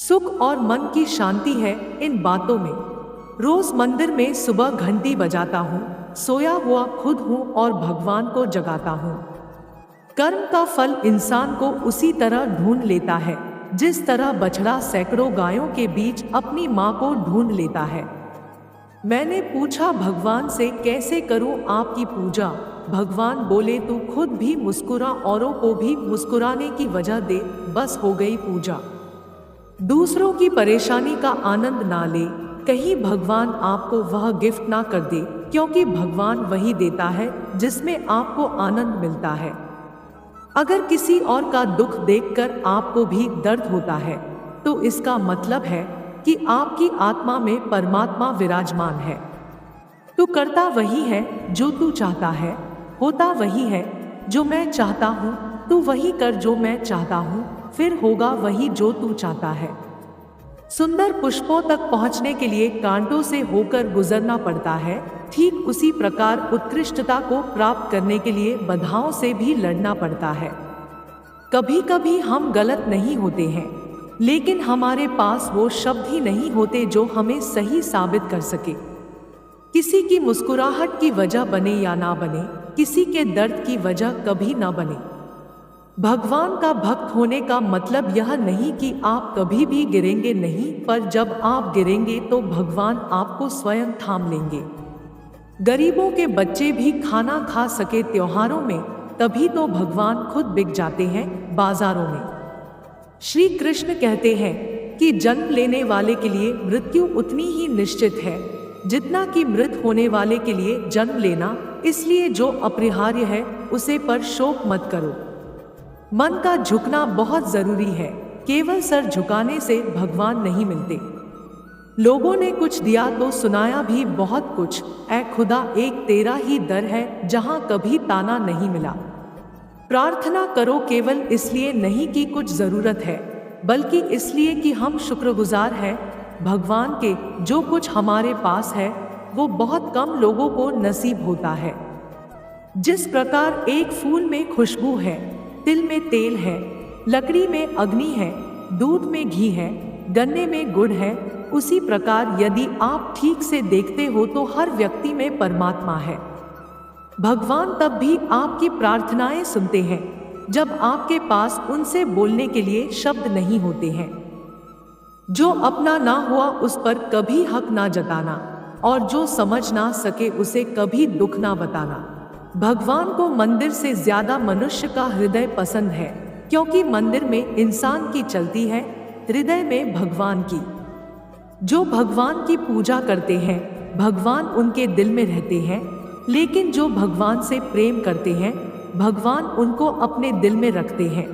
सुख और मन की शांति है इन बातों में। रोज मंदिर में सुबह घंटी बजाता हूँ, सोया हुआ खुद हूँ और भगवान को जगाता हूँ। कर्म का फल इंसान को उसी तरह ढूंढ लेता है जिस तरह बछड़ा सैकड़ों गायों के बीच अपनी माँ को ढूंढ लेता है। मैंने पूछा भगवान से, कैसे करूं आपकी पूजा? भगवान बोले, तू खुद भी मुस्कुरा, औरों को भी मुस्कुराने की वजह दे, बस हो गई पूजा। दूसरों की परेशानी का आनंद ना ले, कहीं भगवान आपको वह गिफ्ट ना कर दे, क्योंकि भगवान वही देता है जिसमें आपको आनंद मिलता है। अगर किसी और का दुख देखकर आपको भी दर्द होता है तो इसका मतलब है कि आपकी आत्मा में परमात्मा विराजमान है। तू करता वही है जो तू चाहता है, होता वही है जो मैं चाहता हूँ। तू वही कर जो मैं चाहता हूँ, फिर होगा वही जो तू चाहता है। सुंदर पुष्पों तक पहुँचने के लिए कांटों से होकर गुजरना पड़ता है, ठीक उसी प्रकार उत्कृष्टता को प्राप्त करने के लिए बाधाओं से भी लड़ना पड़ता है। कभी कभी हम गलत नहीं होते हैं, लेकिन हमारे पास वो शब्द ही नहीं होते जो हमें सही साबित कर सके। किसी की मुस्कुराहट की वजह बने या ना बने, किसी के दर्द की वजह कभी ना बने। भगवान का भक्त होने का मतलब यह नहीं कि आप कभी भी गिरेंगे नहीं, पर जब आप गिरेंगे तो भगवान आपको स्वयं थाम लेंगे। गरीबों के बच्चे भी खाना खा सके त्योहारों में, तभी तो भगवान खुद बिक जाते हैं बाजारों में। श्री कृष्ण कहते हैं कि जन्म लेने वाले के लिए मृत्यु उतनी ही निश्चित है जितना कि मृत होने वाले के लिए जन्म लेना, इसलिए जो अपरिहार्य है उसे पर शोक मत करो। मन का झुकना बहुत जरूरी है, केवल सर झुकाने से भगवान नहीं मिलते। लोगों ने कुछ दिया तो सुनाया भी बहुत कुछ, ऐ खुदा एक तेरा ही दर है जहां कभी ताना नहीं मिला। प्रार्थना करो केवल इसलिए नहीं कि कुछ जरूरत है, बल्कि इसलिए कि हम शुक्रगुजार हैं भगवान के। जो कुछ हमारे पास है वो बहुत कम लोगों को नसीब होता है। जिस प्रकार एक फूल में खुशबू है, तिल में तेल है, लकड़ी में अग्नि है, दूध में घी है, गन्ने में गुड़ है, उसी प्रकार यदि आप ठीक से देखते हो तो हर व्यक्ति में परमात्मा है। भगवान तब भी आपकी प्रार्थनाएं सुनते हैं जब आपके पास उनसे बोलने के लिए शब्द नहीं होते हैं। जो अपना ना हुआ उस पर कभी हक ना जताना, और जो समझ ना सके उसे कभी दुख ना बताना। भगवान को मंदिर से ज्यादा मनुष्य का हृदय पसंद है, क्योंकि मंदिर में इंसान की चलती है, हृदय में भगवान की। जो भगवान की पूजा करते हैं भगवान उनके दिल में रहते हैं, लेकिन जो भगवान से प्रेम करते हैं भगवान उनको अपने दिल में रखते हैं।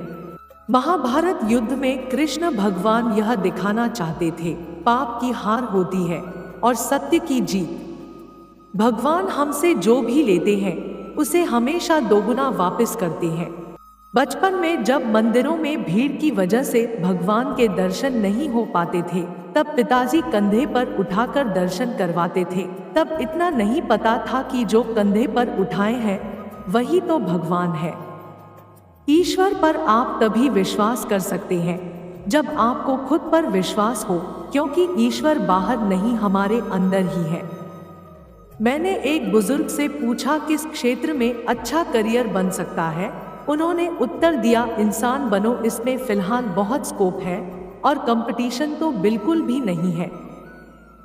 महाभारत युद्ध में कृष्ण भगवान यह दिखाना चाहते थे, पाप की हार होती है और सत्य की जीत। भगवान हमसे जो भी लेते हैं उसे हमेशा दोगुना वापस करते हैं। बचपन में जब मंदिरों में भीड़ की वजह से भगवान के दर्शन नहीं हो पाते थे, तब पिताजी कंधे पर उठाकर दर्शन करवाते थे। तब इतना नहीं पता था कि जो कंधे पर उठाए हैं वही तो भगवान है। ईश्वर पर आप तभी विश्वास कर सकते हैं जब आपको खुद पर विश्वास हो, क्योंकि ईश्वर बाहर नहीं हमारे अंदर ही है। मैंने एक बुजुर्ग से पूछा किस क्षेत्र में अच्छा करियर बन सकता है। उन्होंने उत्तर दिया, इंसान बनो, इसमें फिलहाल बहुत स्कोप है और कंपटीशन तो बिल्कुल भी नहीं है।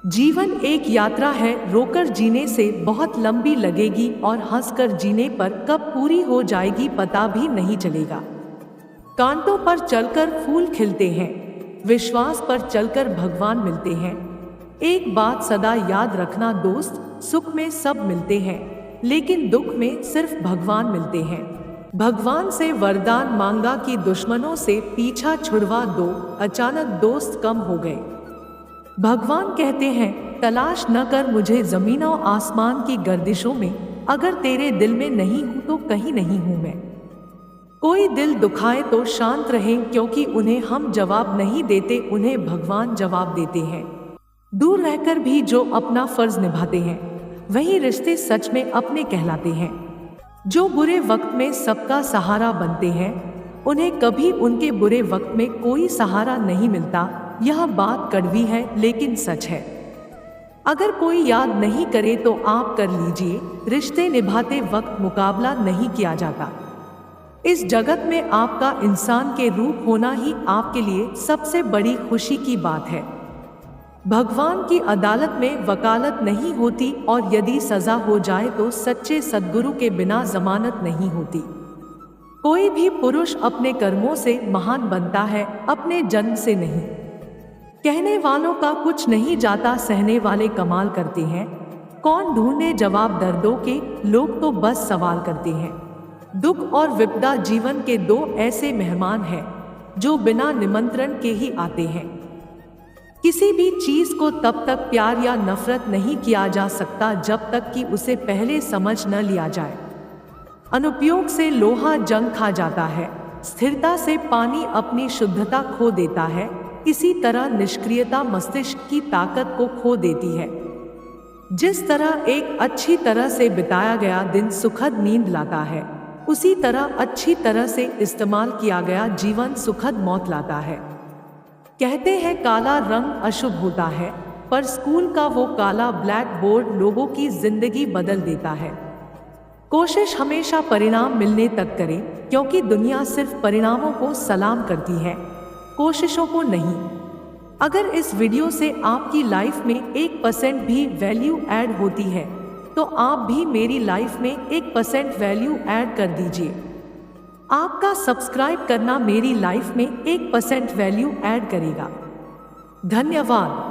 जीवन एक यात्रा है, रोकर जीने से बहुत लंबी लगेगी और हंसकर जीने पर कब पूरी हो जाएगी पता भी नहीं चलेगा। कांटों पर चलकर फूल खिलते हैं, विश्वास पर चलकर भगवान मिलते हैं। एक बात सदा याद रखना दोस्त, सुख में सब मिलते हैं लेकिन दुख में सिर्फ भगवान मिलते हैं। भगवान से वरदान मांगा कि दुश्मनों से पीछा छुड़वा दो, अचानक दोस्त कम हो गए। भगवान कहते हैं, तलाश न कर मुझे जमीनों आसमान की गर्दिशों में, अगर तेरे दिल में नहीं हूं तो कहीं नहीं हूं मैं। कोई दिल दुखाए तो शांत रहें, क्योंकि उन्हें हम जवाब नहीं देते, उन्हें भगवान जवाब देते हैं। दूर रहकर भी जो अपना फर्ज निभाते हैं वही रिश्ते सच में अपने कहलाते हैं। जो बुरे वक्त में सबका सहारा बनते हैं उन्हें कभी उनके बुरे वक्त में कोई सहारा नहीं मिलता, यह बात कड़वी है लेकिन सच है। अगर कोई याद नहीं करे तो आप कर लीजिए, रिश्ते निभाते वक्त मुकाबला नहीं किया जाता। इस जगत में आपका इंसान के रूप होना ही आपके लिए सबसे बड़ी खुशी की बात है। भगवान की अदालत में वकालत नहीं होती और यदि सजा हो जाए तो सच्चे सद्गुरु के बिना जमानत नहीं होती। कोई भी पुरुष अपने कर्मों से महान बनता है, अपने जन्म से नहीं। कहने वालों का कुछ नहीं जाता, सहने वाले कमाल करते हैं। कौन ढूंढे जवाब दर्दों के, लोग तो बस सवाल करते हैं। दुख और विपदा जीवन के दो ऐसे मेहमान हैं जो बिना निमंत्रण के ही आते हैं। किसी भी चीज को तब तक प्यार या नफरत नहीं किया जा सकता जब तक कि उसे पहले समझ न लिया जाए। अनुपयोग से लोहा जंग खा जाता है, स्थिरता से पानी अपनी शुद्धता खो देता है, इसी तरह निष्क्रियता मस्तिष्क की ताकत को खो देती है। जिस तरह एक अच्छी तरह से बिताया गया दिन सुखद नींद लाता है, उसी तरह अच्छी तरह से इस्तेमाल किया गया जीवन सुखद मौत लाता है। कहते हैं काला रंग अशुभ होता है, पर स्कूल का वो काला ब्लैक बोर्ड लोगों की जिंदगी बदल देता है। कोशिश हमेशा परिणाम मिलने तक करें, क्योंकि दुनिया सिर्फ परिणामों को सलाम करती है, कोशिशों को नहीं। अगर इस वीडियो से आपकी लाइफ में 1% भी वैल्यू ऐड होती है तो आप भी मेरी लाइफ में 1% वैल्यू ऐड कर दीजिए। आपका सब्सक्राइब करना मेरी लाइफ में 1% वैल्यू ऐड करेगा। धन्यवाद।